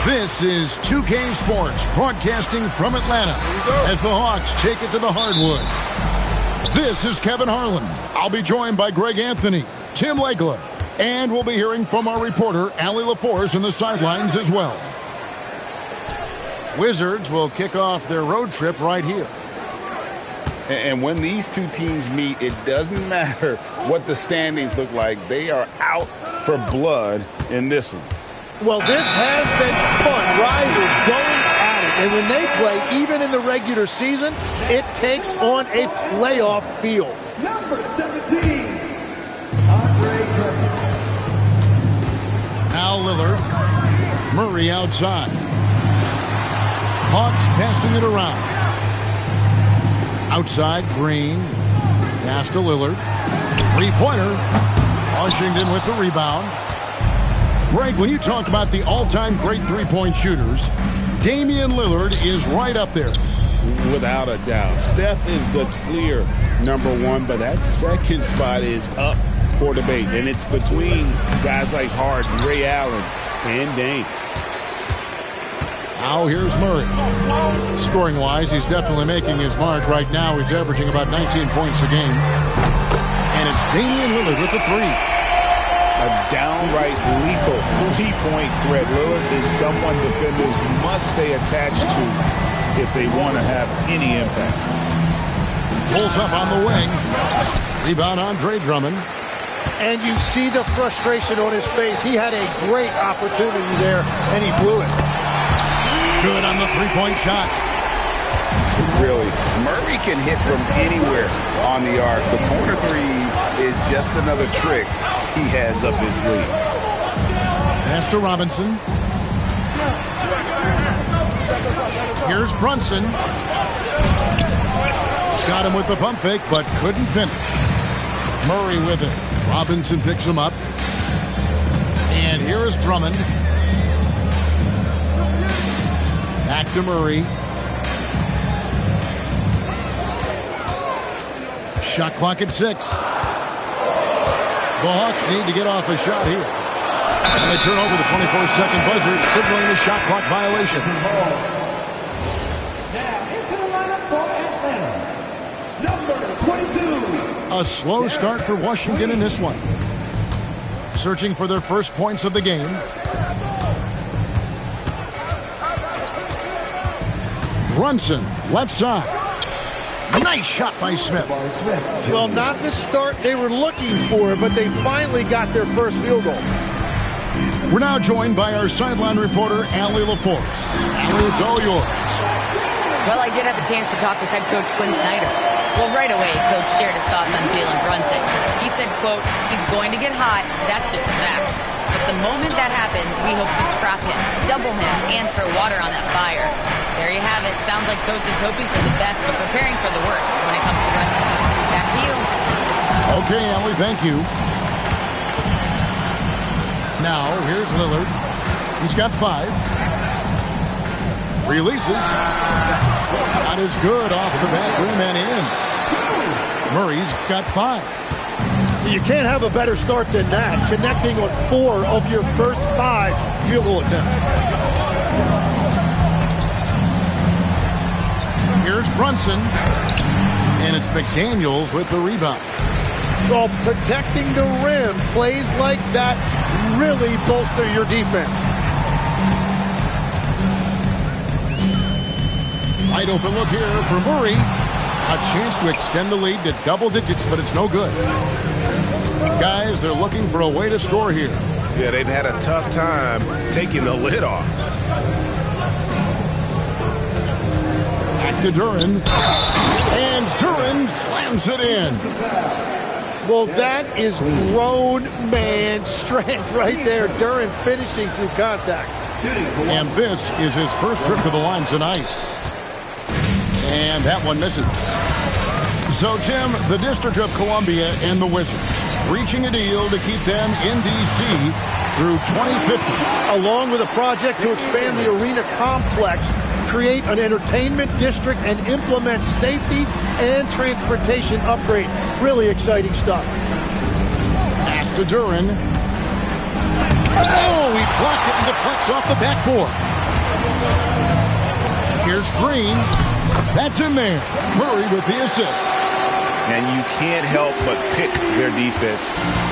This is 2K Sports, broadcasting from Atlanta as the Hawks take it to the hardwood. This is Kevin Harlan. I'll be joined by Greg Anthony, Tim Legler, and we'll be hearing from our reporter, Allie LaForce, in the sidelines as well. Wizards will kick off their road trip right here. And when these two teams meet, it doesn't matter what the standings look like. They are out for blood in this one. Well, this has been fun. Rivals going at it. And when they play, even in the regular season, it takes on a playoff feel. Number 17, Andre Drummond. Al Lillard. Murray outside. Hawks passing it around. Outside, Green. Pass to Lillard. Three-pointer. Washington with the rebound. Greg, when you talk about the all-time great three-point shooters, Damian Lillard is right up there. Without a doubt. Steph is the clear number one, but that second spot is up for debate. And it's between guys like Harden, Ray Allen, and Dame. Now here's Murray. Scoring-wise, he's definitely making his mark. Right now, he's averaging about 19 points a game. And it's Damian Lillard with the three. A downright lethal three-point threat. Lillard is someone defenders must stay attached to if they want to have any impact. Pulls up on the wing. Rebound Andre Drummond. And you see the frustration on his face. He had a great opportunity there, and he blew it. Good on the three-point shot. Really, Murray can hit from anywhere on the arc. The corner three is just another trick he has up his sleeve. Pass to Robinson. Here's Brunson. Got him with the pump fake, but couldn't finish. Murray with it. Robinson picks him up. And here is Drummond. Back to Murray. Shot clock at 6. The Hawks need to get off a shot here. And they turn over the 24-second buzzer, signaling the shot clock violation. Now into the lineup for Atlanta, number 22. A slow start for Washington in this one. Searching for their first points of the game. Brunson, left side. Nice shot by Smith. Well, not the start they were looking for, but they finally got their first field goal. We're now joined by our sideline reporter, Allie LaForce. Allie, it's all yours. Well, I did have a chance to talk with head coach Quinn Snyder. Well, right away, Coach shared his thoughts on Jalen Brunson. He said, quote, he's going to get hot. That's just a fact. But the moment that happens, we hope to trap him, double him, and throw water on that fire. There you have it. Sounds like Coach is hoping for the best, but preparing for the worst when it comes to Brunson. Back to you. Okay, Allie, thank you. Now, here's Lillard. He's got 5. Releases. Shot is good off the back rim and in. Murray's got 5. You can't have a better start than that, connecting on 4 of your first 5 field goal attempts. Here's Brunson. And it's McDaniels with the rebound. Well, protecting the rim, plays like that really bolster your defense. Wide open look here for Murray. A chance to extend the lead to double digits, but it's no good. Guys, they're looking for a way to score here. Yeah, they've had a tough time taking the lid off. Back to Duren. And Duren slams it in. Well, that is grown man strength right there. Duren finishing through contact. And this is his first trip to the line tonight. And that one misses. So, Tim, the District of Columbia and the Wizards reaching a deal to keep them in D.C. through 2050. Along with a project to expand the arena complex, create an entertainment district, and implement safety and transportation upgrade. Really exciting stuff. Pass to Duren. Oh, he blocked it and deflects off the backboard. Here's Green. That's in there. Murray with the assist. And you can't help but pick their defense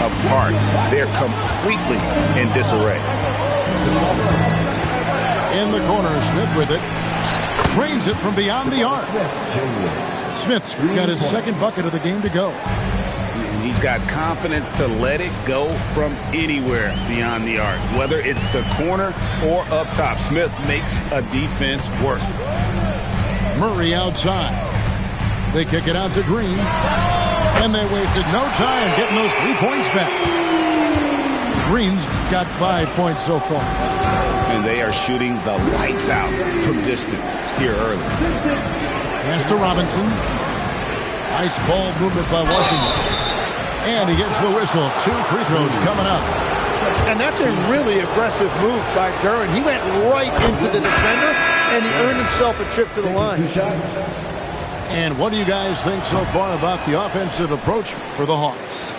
apart. They're completely in disarray. In the corner, Smith with it. Drains it from beyond the arc. Smith's got his second bucket of the game to go. And he's got confidence to let it go from anywhere beyond the arc. Whether it's the corner or up top, Smith makes a defense work. Murray outside. They kick it out to Green. And they wasted no time getting those 3 points back. Green's got 5 points so far. And they are shooting the lights out from distance here early. Pass to Robinson. Nice ball movement by Washington. And he gets the whistle. 2 free throws coming up. And that's a really aggressive move by Duren. He went right into the defender, and he earned himself a trip to the line. And what do you guys think so far about the offensive approach for the Hawks?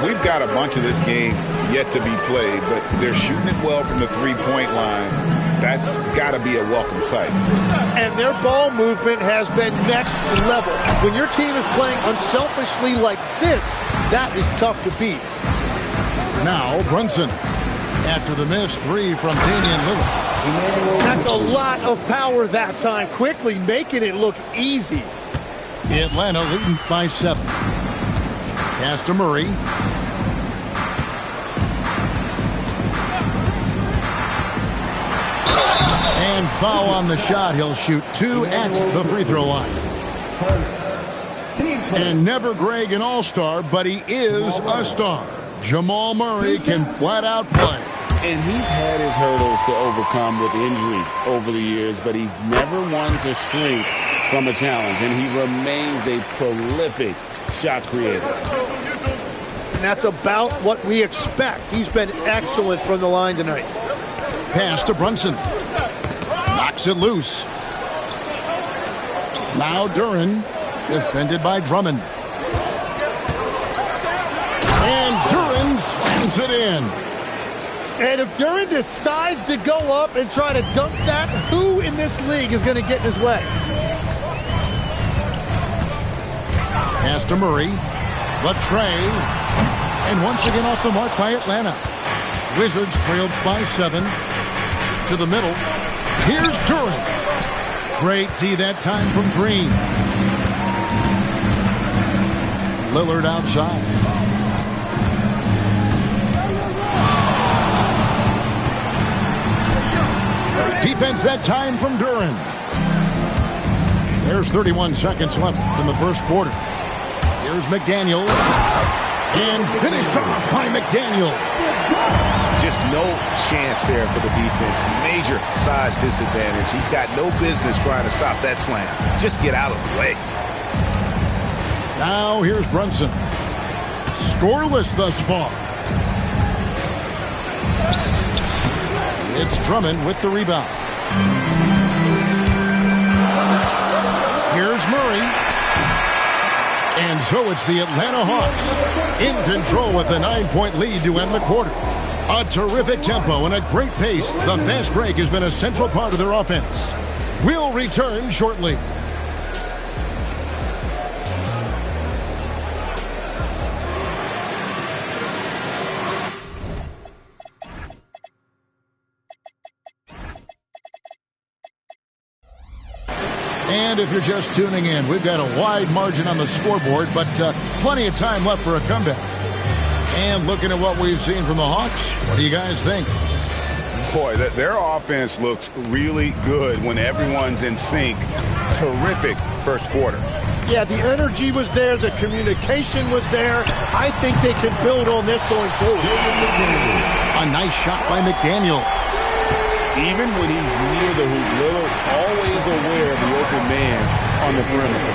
We've got a bunch of this game yet to be played, but they're shooting it well from the three-point line. That's got to be a welcome sight. And their ball movement has been next level. When your team is playing unselfishly like this, that is tough to beat. Now Brunson. After the missed 3 from Damian Lillard. That's a lot of power that time. Quickly making it look easy. Atlanta leading by 7. Pass to Murray. And foul on the shot. He'll shoot 2 at the free throw line. And never Greg an all-star, but he is a star. Jamal Murray can flat out play. And he's had his hurdles to overcome with injury over the years, but he's never one to shrink from a challenge, and he remains a prolific shot creator. And that's about what we expect. He's been excellent from the line tonight. Pass to Brunson. Knocks it loose. Now Duren, defended by Drummond. And Duren slams it in. And if Duren decides to go up and try to dunk that, who in this league is going to get in his way? Pass to Murray. The tray. And once again off the mark by Atlanta. Wizards trailed by 7. To the middle. Here's Duren. Great D that time from Green. Lillard outside. Defense that time from Duren. There's 31 seconds left in the first quarter. Here's McDaniel. And finished off by McDaniel. Just no chance there for the defense. Major size disadvantage. He's got no business trying to stop that slam. Just get out of the way. Now here's Brunson. Scoreless thus far. It's Drummond with the rebound. Here's Murray. And so it's the Atlanta Hawks in control with the 9-point lead to end the quarter. A terrific tempo and a great pace. The fast break has been a central part of their offense. We'll return shortly. And if you're just tuning in, we've got a wide margin on the scoreboard, but plenty of time left for a comeback. And looking at what we've seen from the Hawks, what do you guys think? Boy, their offense looks really good when everyone's in sync. Terrific first quarter. Yeah, the energy was there. The communication was there. I think they can build on this going forward. A nice shot by McDaniel. Even when he's near the hoop, Lillard always aware of the open man on the perimeter.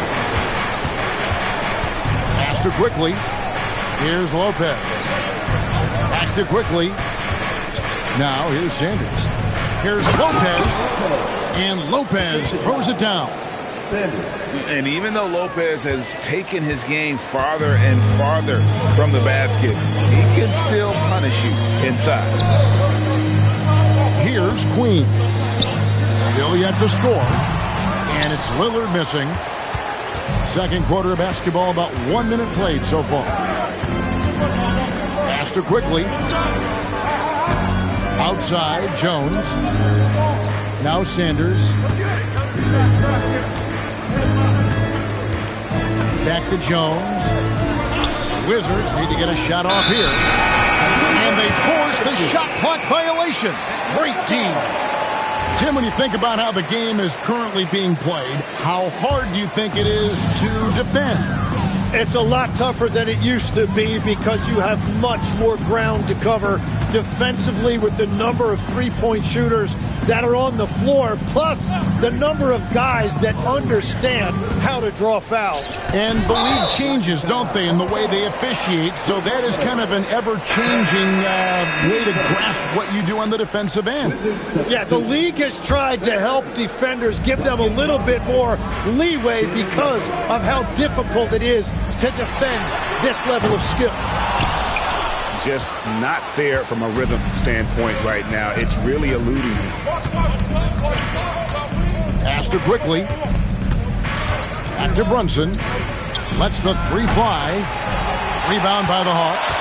Pass to Quickly. Here's Lopez. Back to Quickly. Now here's Sanders. Here's Lopez. And Lopez throws it down. And even though Lopez has taken his game farther and farther from the basket, he can still punish you inside. Here's Queen. Still yet to score. And it's Lillard missing. Second quarter of basketball, about 1 minute played so far. Pass to quickly. Outside, Jones. Now Sanders. Back to Jones. Wizards need to get a shot off here. And they force the shot clock violation. Great team. Tim, when you think about how the game is currently being played, how hard do you think it is to defend? It's a lot tougher than it used to be because you have much more ground to cover defensively with the number of three-point shooters that are on the floor, plus the number of guys that understand how to draw fouls. And the league changes, don't they, in the way they officiate, so that is kind of an ever-changing way to grasp what you do on the defensive end. Yeah, the league has tried to help defenders, give them a little bit more leeway because of how difficult it is to defend this level of skill. Just not there from a rhythm standpoint right now. It's really eluding him. Pass to quickly. Back to Brunson. Lets the three fly. Rebound by the Hawks.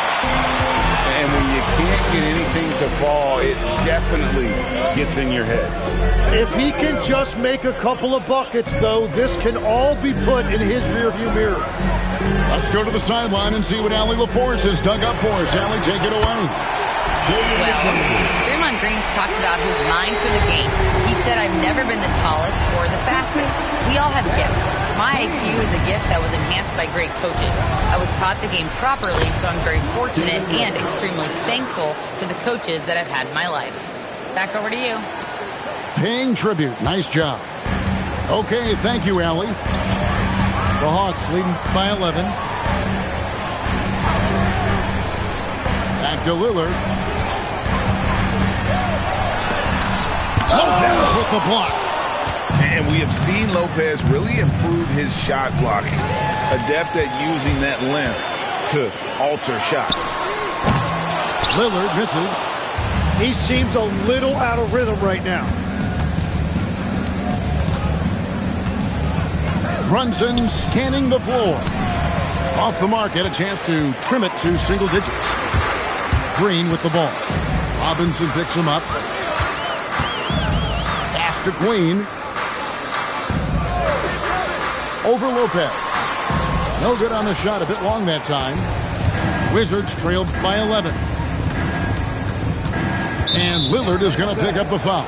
And when you can't get anything to fall, it definitely gets in your head. If he can just make a couple of buckets, though, this can all be put in his rearview mirror. Let's go to the sideline and see what Allie LaForce has dug up for us. Allie, take it away. Well, Draymond Green's talked about his mind for the game. He said, I've never been the tallest or the fastest. We all have gifts. My IQ is a gift that was enhanced by great coaches. I was taught the game properly, so I'm very fortunate and extremely thankful for the coaches that I've had in my life. Back over to you. Paying tribute. Nice job. Okay, thank you, Allie. The Hawks leading by 11. Back to Lillard. Lopez with the block. And we have seen Lopez really improve his shot blocking. Adept at using that length to alter shots. Lillard misses. He seems a little out of rhythm right now. Brunson scanning the floor. Off the mark, had a chance to trim it to single digits. Green with the ball. Robinson picks him up. Pass to Queen. Over Lopez. No good on the shot, a bit long that time. Wizards trailed by 11. And Lillard is going to pick up the foul.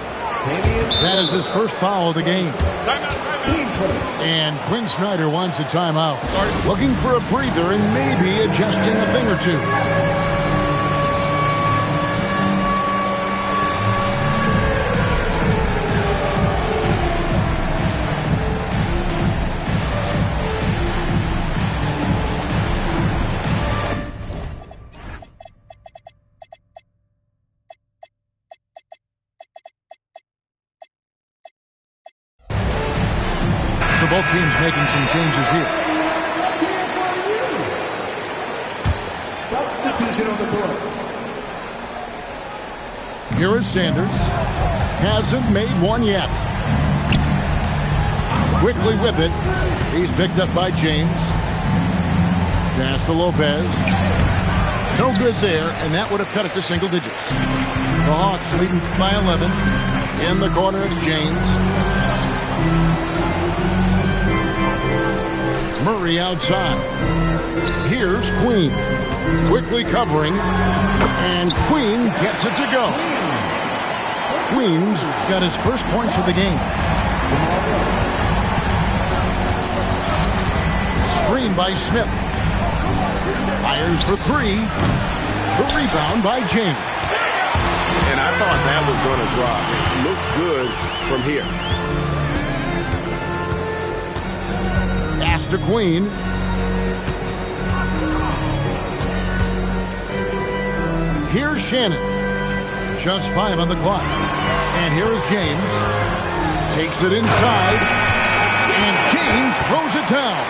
That is his first foul of the game. And Quinn Snyder wants a timeout. Looking for a breather and maybe adjusting a thing or two. So both teams making some changes here. Substitution on the board. Here is Sanders. Hasn't made one yet. Quickly with it. He's picked up by James. Pass to Lopez. No good there, and that would have cut it to single digits. The Hawks leading by 11. In the corner, it's James. Murray outside. Here's Queen. Quickly covering. And Queen gets it to go. Queen's got his first points of the game. Screen by Smith. Fires for three. The rebound by James. And I thought that was going to drop. It looked good from here. Pass to Queen. Here's Shannon. Just 5 on the clock. And here is James. Takes it inside. And James throws it down.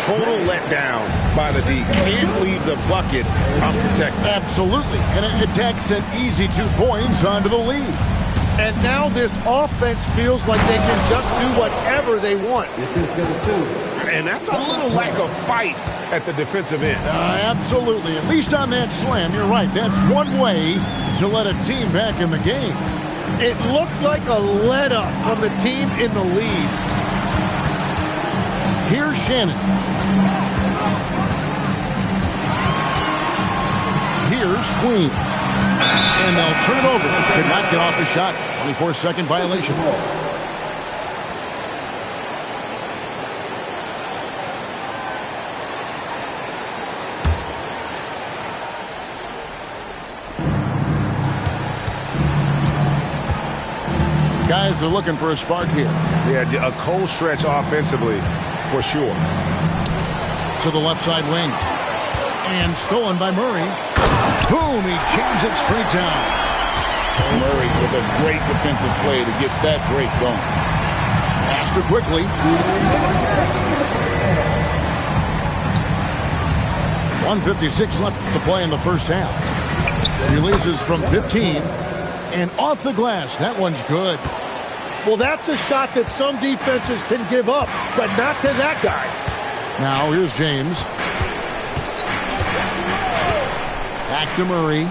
Total letdown by the D. Can't leave the bucket unprotected. Absolutely. And it takes an easy 2 points onto the lead. And now this offense feels like they can just do whatever they want. And that's a little lack of fight at the defensive end. Absolutely. At least on that slam, you're right. That's one way to let a team back in the game. It looked like a let-up from the team in the lead. Here's Shannon. Here's Queen. And they'll turn it over. Could not get off the shot. 24-second violation. Guys are looking for a spark here. Yeah, a cold stretch offensively for sure. To the left side wing. And stolen by Murray. Boom, he jams it straight down. Murray with a great defensive play to get that break going. Faster quickly. 1:56 left to play in the first half. Releases from 15. And off the glass. That one's good. Well, that's a shot that some defenses can give up, but not to that guy. Now here's James. Back to Murray.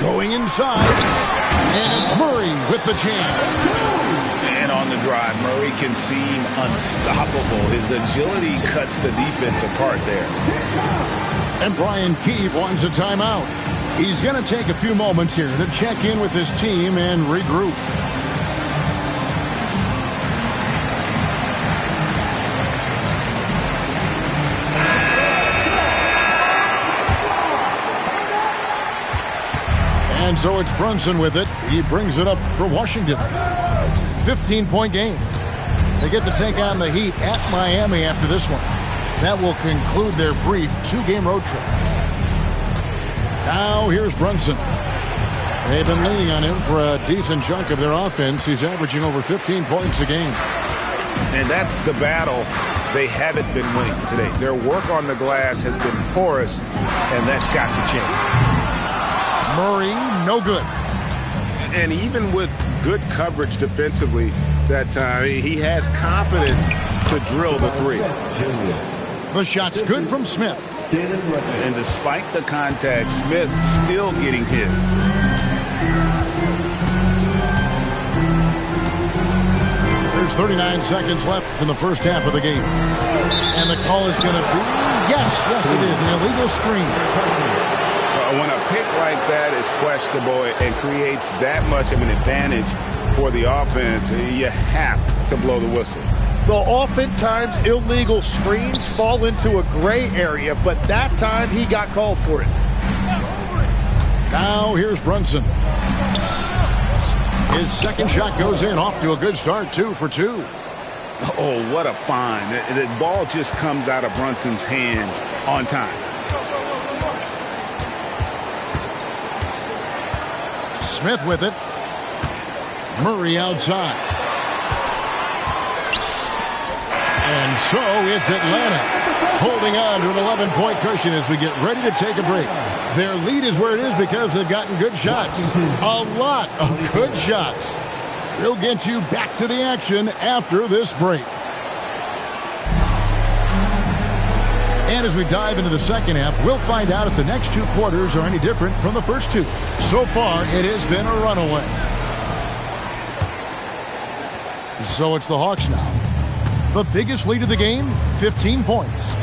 Going inside. And it's Murray with the jam. And on the drive, Murray can seem unstoppable. His agility cuts the defense apart there. And Brian Keefe wants a timeout. He's going to take a few moments here to check in with his team and regroup. And so it's Brunson with it. He brings it up for Washington. 15-point game. They get to take on the Heat at Miami after this one. That will conclude their brief two-game road trip. Now here's Brunson. They've been leaning on him for a decent chunk of their offense. He's averaging over 15 points a game. And that's the battle they haven't been winning today. Their work on the glass has been porous, and that's got to change. Murray, no good. And even with good coverage defensively that time, he has confidence to drill the three. The shot's good from Smith. And despite the contact, Smith still getting his. There's 39 seconds left in the first half of the game. And the call is going to be, yes, it is, an illegal screen. When a pick like that is questionable and creates that much of an advantage for the offense, you have to blow the whistle. Well, oftentimes illegal screens fall into a gray area, but that time he got called for it. Now here's Brunson. His second shot goes in, off to a good start, 2 for 2. Oh, what a find. The ball just comes out of Brunson's hands on time. Smith with it. Murray outside. And so it's Atlanta holding on to an 11-point cushion as we get ready to take a break. Their lead is where it is because they've gotten good shots. A lot of good shots. We'll get you back to the action after this break. And as we dive into the second half, we'll find out if the next two quarters are any different from the first two. So far, it has been a runaway. So it's the Hawks now. The biggest lead of the game, 15 points.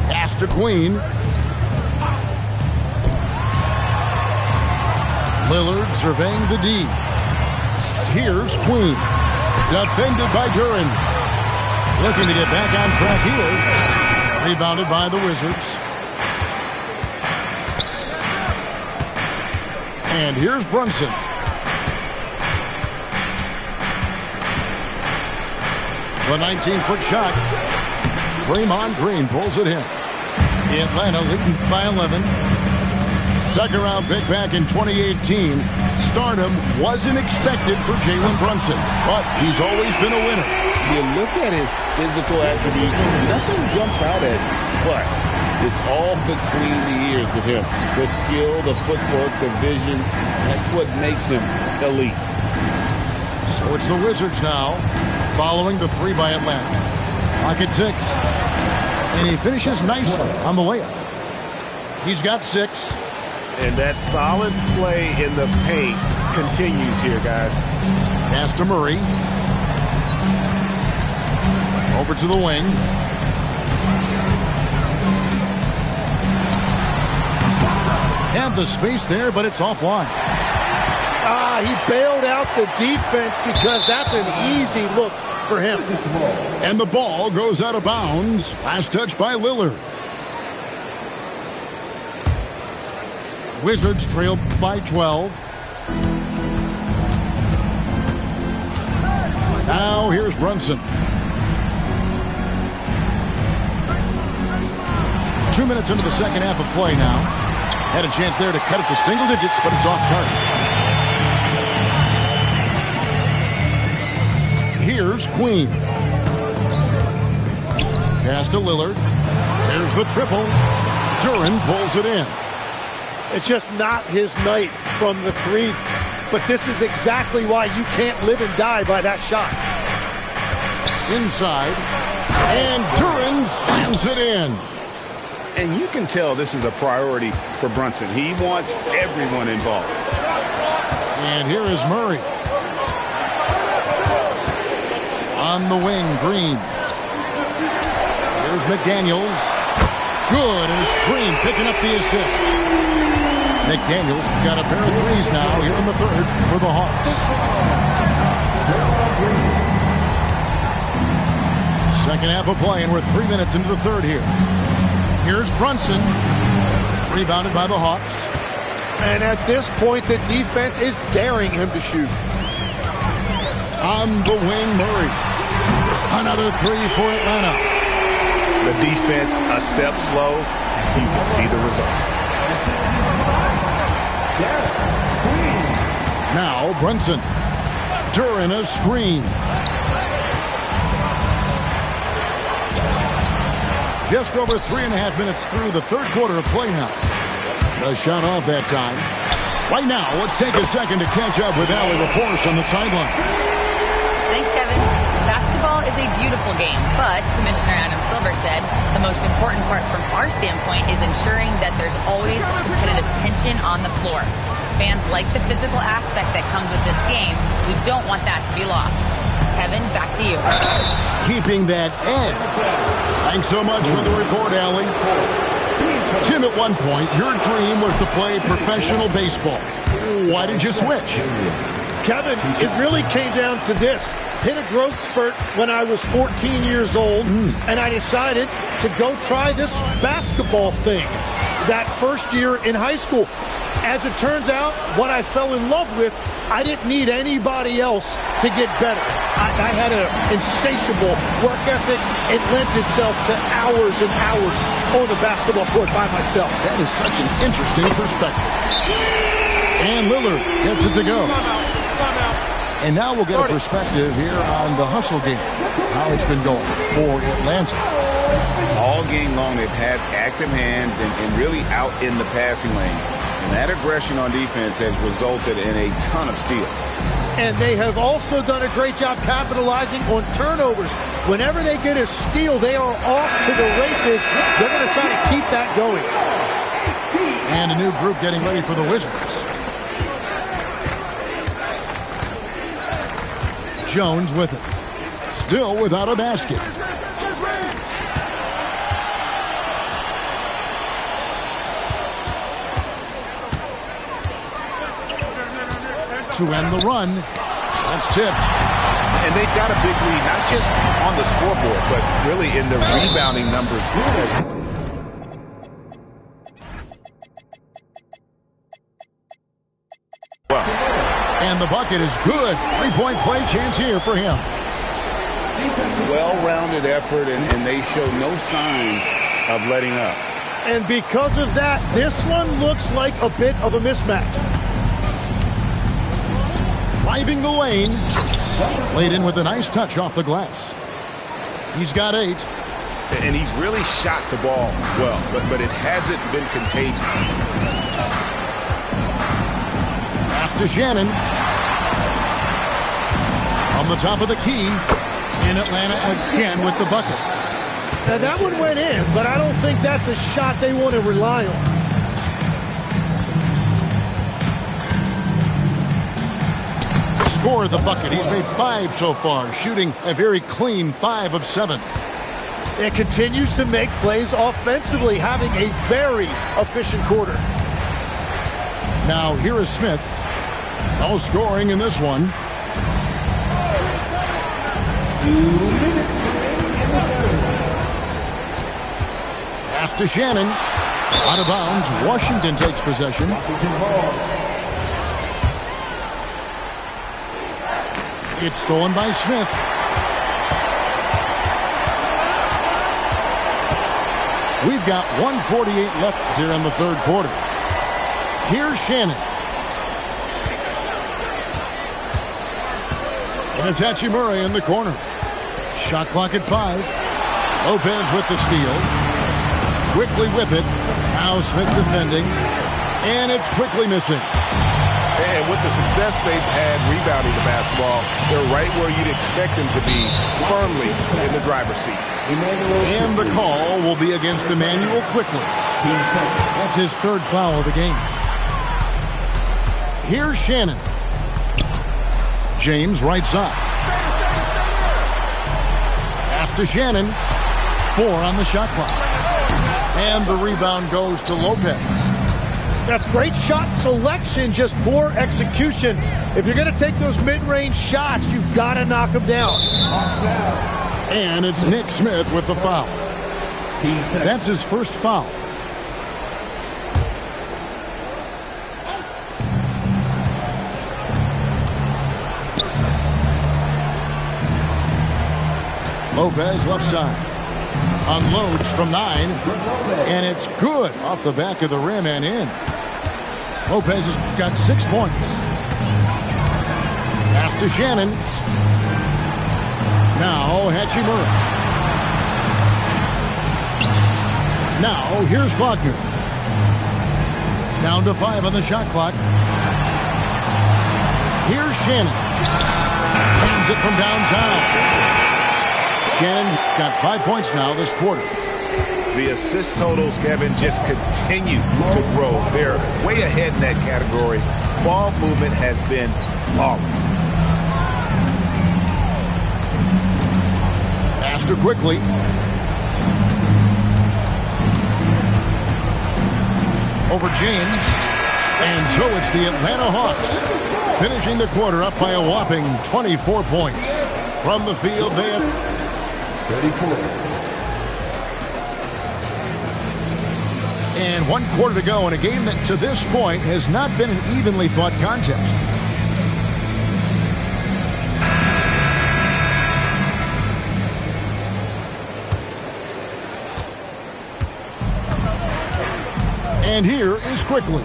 Pass to Queen. Lillard surveying the D. Here's Queen. Defended by Duran. Looking to get back on track here. Rebounded by the Wizards. And here's Brunson. The 19-foot shot. Draymond Green pulls it in. Atlanta leading by 11. Second round pick back in 2018. Stardom wasn't expected for Jalen Brunson, but he's always been a winner. You look at his physical attributes, nothing jumps out at him. But It's all between the ears with him. The skill, the footwork, the vision, that's what makes him elite. So it's the Wizards now, following the three by Atlanta. Pocket 6. And he finishes nicely on the layup. He's got 6. And that solid play in the paint continues here, guys. Pass to Murray. Over to the wing. Had the space there, but it's offline. He bailed out the defense because that's an easy look for him. And the ball goes out of bounds. Last touch by Lillard. Wizards trail by 12. Now here's Brunson. 2 minutes into the second half of play now. Had a chance there to cut it to single digits, but it's off target. Here's Queen. Pass to Lillard. There's the triple. Duran pulls it in. It's just not his night from the three, but this is exactly why you can't live and die by that shot. Inside, and Duran slams it in. And you can tell this is a priority for Brunson. He wants everyone involved. And here is Murray. On the wing, Green. Here's McDaniels. Good, and it's Green picking up the assist. McDaniels got a pair of threes now here in the third for the Hawks. Second half of play, and we're 3 minutes into the third here. Here's Brunson. Rebounded by the Hawks. And at this point, the defense is daring him to shoot. On the wing, Murray. Another three for Atlanta. The defense a step slow. You can see the results. Now Brunson. Duran a screen. Just over 3.5 minutes through the third quarter of play now. A shot off that time. Right now, let's take a second to catch up with Allie LaForce on the sideline. Thanks, Kevin. Basketball is a beautiful game, but Commissioner Adam Silver said the most important part from our standpoint is ensuring that there's always competitive tension on the floor. Fans like the physical aspect that comes with this game. We don't want that to be lost. Kevin, back to you. Keeping that edge. Thanks so much for the report, Allie. Tim, at one point, your dream was to play professional baseball. Why did you switch? Kevin, it really came down to this. Hit a growth spurt when I was 14 years old, and I decided to go try this basketball thing that first year in high school. As it turns out, what I fell in love with, I didn't need anybody else to get better. I had an insatiable work ethic. It lent itself to hours and hours on the basketball court by myself. That is such an interesting perspective. And Lillard gets it to go. And now we'll get a perspective here on the hustle game, how it's been going for Atlanta. All game long, they've had active hands and really out in the passing lane. And that aggression on defense has resulted in a ton of steals. And they have also done a great job capitalizing on turnovers. Whenever they get a steal, they are off to the races. They're going to try to keep that going. And a new group getting ready for the Wizards. Jones with it. Still without a basket. To end the run. That's tipped. And they've got a big lead, not just on the scoreboard, but really in the rebounding numbers as well. And the bucket is good. Three-point play chance here for him. Well-rounded effort, and they show no signs of letting up. And because of that, this one looks like a bit of a mismatch. Driving the lane. Laid in with a nice touch off the glass. He's got 8. And he's really shot the ball well, but it hasn't been contagious. Pass to Shannon. On the top of the key. In Atlanta again with the bucket. Now that one went in, but I don't think that's a shot they want to rely on. Score the bucket. He's made 5 so far, shooting a very clean 5 of 7. It continues to make plays offensively, having a very efficient quarter. Now here is Smith. No scoring in this one. 2 minutes remaining in the third. Pass to Shannon. Out of bounds. Washington takes possession. Washington ball. It's stolen by Smith. We've got 1:48 left here in the third quarter. Here's Shannon. And it's Hachimura in the corner. Shot clock at 5. Lopez with the steal. Quickly with it. Now Smith defending. And it's quickly missing. And with the success they've had rebounding the basketball, they're right where you'd expect them to be, firmly in the driver's seat. And the call will be against Emmanuel quickly. That's his 3rd foul of the game. Here's Shannon. James right side. Pass to Shannon. 4 on the shot clock. And the rebound goes to Lopez. That's great shot selection, just poor execution. If you're going to take those mid-range shots, you've got to knock them down. And it's Nick Smith with the foul. That's his 1st foul. Lopez left side. Unloads from 9. And it's good off the back of the rim and in. Lopez has got 6 points. Pass to Shannon. Now Hachimura. Now here's Wagner. Down to 5 on the shot clock. Here's Shannon. Hands it from downtown. Shannon's got 5 points now this quarter. The assist totals, Kevin, just continue to grow. They're way ahead in that category. Ball movement has been flawless. Faster quickly. Over James. And so it's the Atlanta Hawks finishing the quarter up by a whopping 24 points. From the field, they have 34. And 1 quarter to go in a game that to this point has not been an evenly fought contest. And here is Quickly.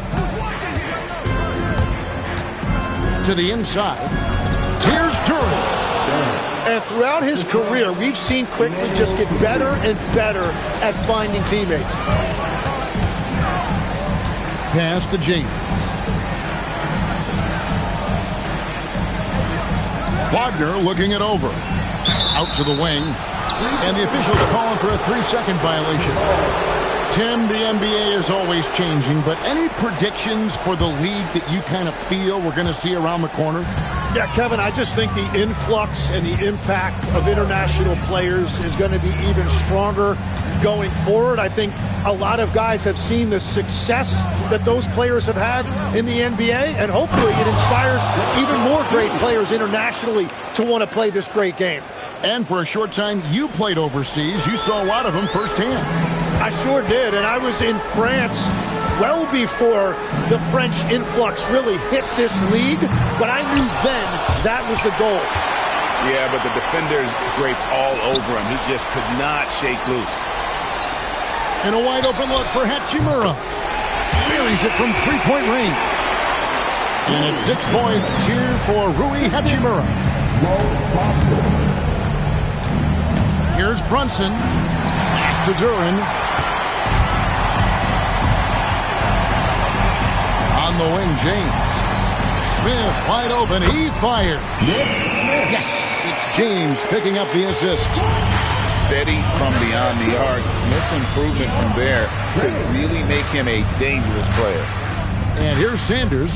To the inside. Here's Durham. And throughout his career, we've seen Quickly just get better and better at finding teammates. Pass to James. Wagner looking it over. Out to the wing. And the officials calling for a 3-second violation. Tim, the NBA is always changing, but any predictions for the league that you kind of feel we're going to see around the corner? Yeah, Kevin, I just think the influx and the impact of international players is going to be even stronger going forward. I think a lot of guys have seen the success that those players have had in the NBA, and hopefully it inspires even more great players internationally to want to play this great game. And for a short time, you played overseas. You saw a lot of them firsthand. I sure did, and I was in France well before the French influx really hit this league, but I knew then that was the goal. Yeah, but the defenders draped all over him. He just could not shake loose. And a wide open look for Hachimura. Buries it from 3-point range. And it's 6 points here for Rui Hachimura. Here's Brunson. Pass to Duran. On the wing, James. Smith wide open. He fired. Yes, it's James picking up the assist. Steady from beyond the arc. Smith's improvement from there could really make him a dangerous player. And here's Sanders.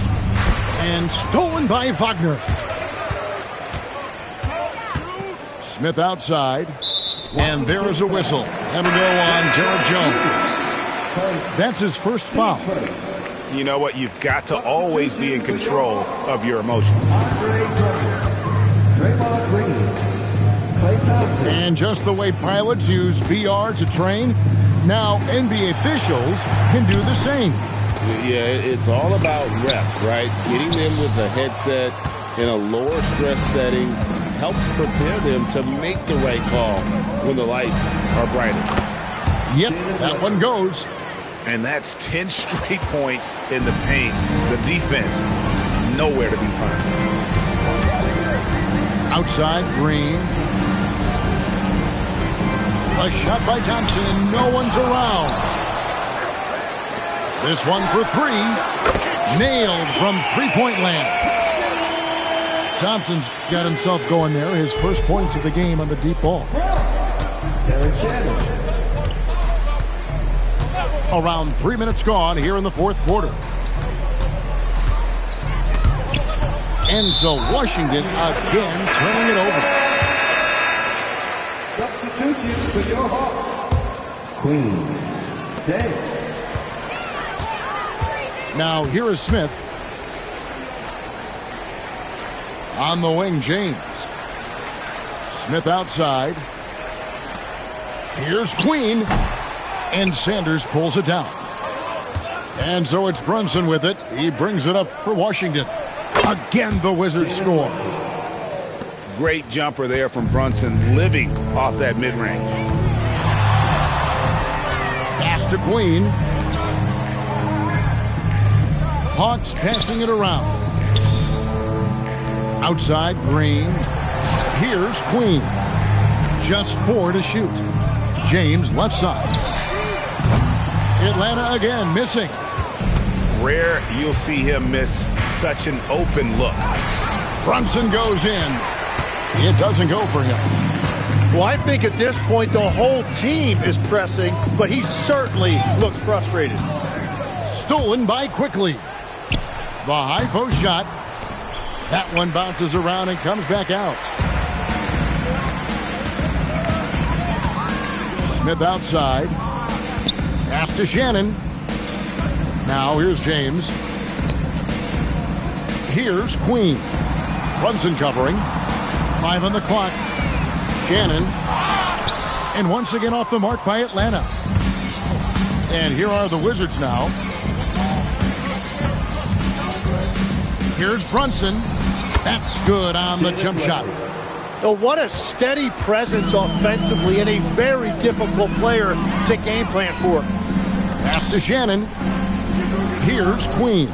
And stolen by Wagner. Smith outside. And there is a whistle. That'll go on Jared Jones. That's his first foul. You know what? You've got to always be in control of your emotions. And just the way pilots use VR to train, now NBA officials can do the same. Yeah, it's all about reps, right? Getting them with a headset in a lower stress setting helps prepare them to make the right call when the lights are brightest. Yep, that one goes. And that's 10 straight points in the paint. The defense, nowhere to be found. Outside, Green. A shot by Thompson, and no one's around. This one for three. Nailed from three-point land. Thompson's got himself going there. His first points of the game on the deep ball. Around 3 minutes gone here in the fourth quarter. And so Washington again turning it over. Substitution for your Hawks. Queen. Day. Now here is Smith. On the wing, James. Smith outside. Here's Queen. And Sanders pulls it down. And so it's Brunson with it. He brings it up for Washington. Again, the Wizards score. Great jumper there from Brunson, living off that mid-range. Pass to Queen. Hawks passing it around. Outside, Green. Here's Queen. Just 4 to shoot. James left side. Atlanta again missing. Rare you'll see him miss such an open look. Brunson goes in. It doesn't go for him. Well, I think at this point the whole team is pressing, but he certainly looks frustrated. Stolen by Quickly. The high post shot. That one bounces around and comes back out. Smith outside. Pass to Shannon. Now here's James. Here's Queen. Brunson covering. 5 on the clock. Shannon. And once again off the mark by Atlanta. And here are the Wizards now. Here's Brunson. That's good on the jump shot. Oh, what a steady presence offensively and a very difficult player to game plan for. Pass to Shannon. Here's Queen.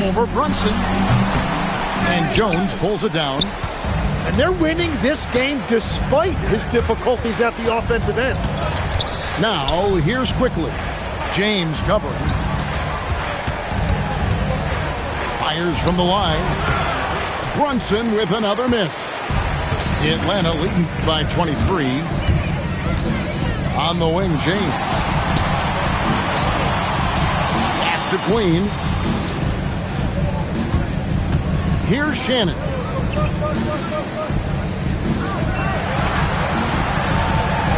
Over Brunson. And Jones pulls it down. And they're winning this game despite his difficulties at the offensive end. Now, here's Quickly. James covering. Fires from the line. Brunson with another miss. Atlanta leading by 23. On the wing, James. Pass to Queen. Here's Shannon.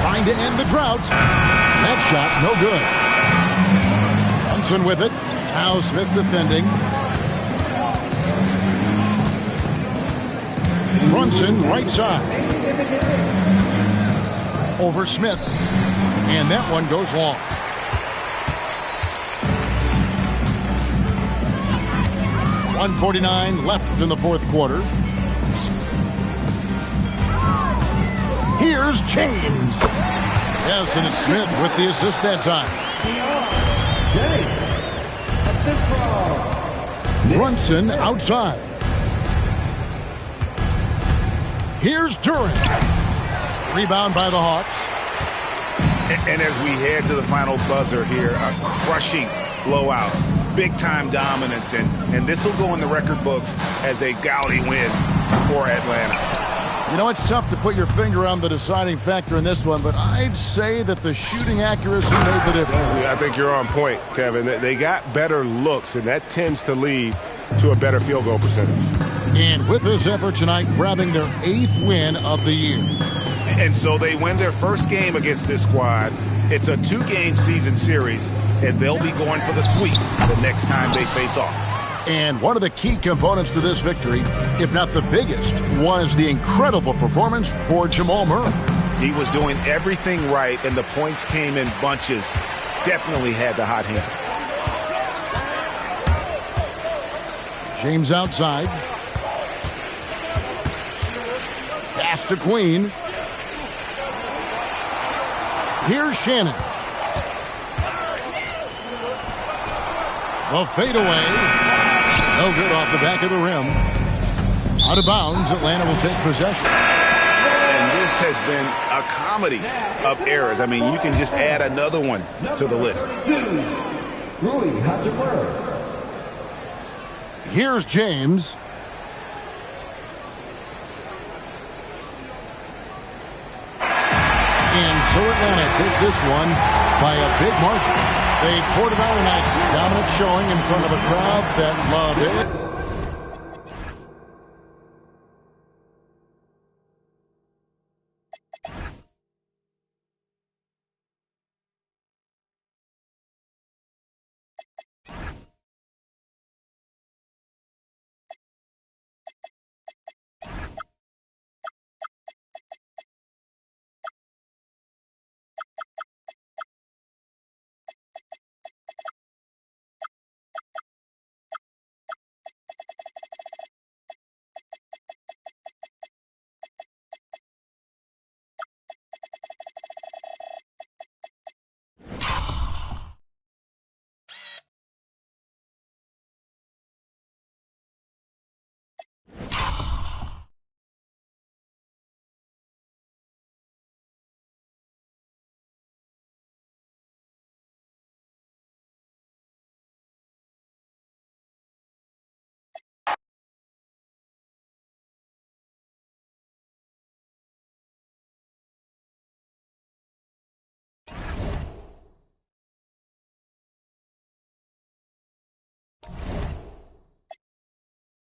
Trying to end the drought. That shot, no good. Brunson with it. Now Smith defending. Brunson, right side. Over Smith. And that one goes long. .149 left in the fourth quarter. Here's James. Yes, and it's Smith with the assist that time. Brunson outside. Here's Duran. Rebound by the Hawks. And as we head to the final buzzer here, a crushing blowout, big-time dominance, and this will go in the record books as a gaudy win for Atlanta. You know, it's tough to put your finger on the deciding factor in this one, but I'd say that the shooting accuracy made the difference. Yeah, I think you're on point, Kevin. They got better looks, and that tends to lead to a better field goal percentage. And with this effort tonight, grabbing their 8th win of the year. And so they win their first game against this squad. It's a 2-game season series, and they'll be going for the sweep the next time they face off. And one of the key components to this victory, if not the biggest, was the incredible performance for Jamal Murray. He was doing everything right, and the points came in bunches. Definitely had the hot hand. James outside. Pass to Queen. Here's Shannon. The fadeaway. No good off the back of the rim. Out of bounds, Atlanta will take possession. And this has been a comedy of errors. I mean, you can just add another one to the list. Rui Hachimura. Here's James. And so Atlanta takes this one by a big margin. They poured it out tonight. Dominant showing in front of a crowd that loved it.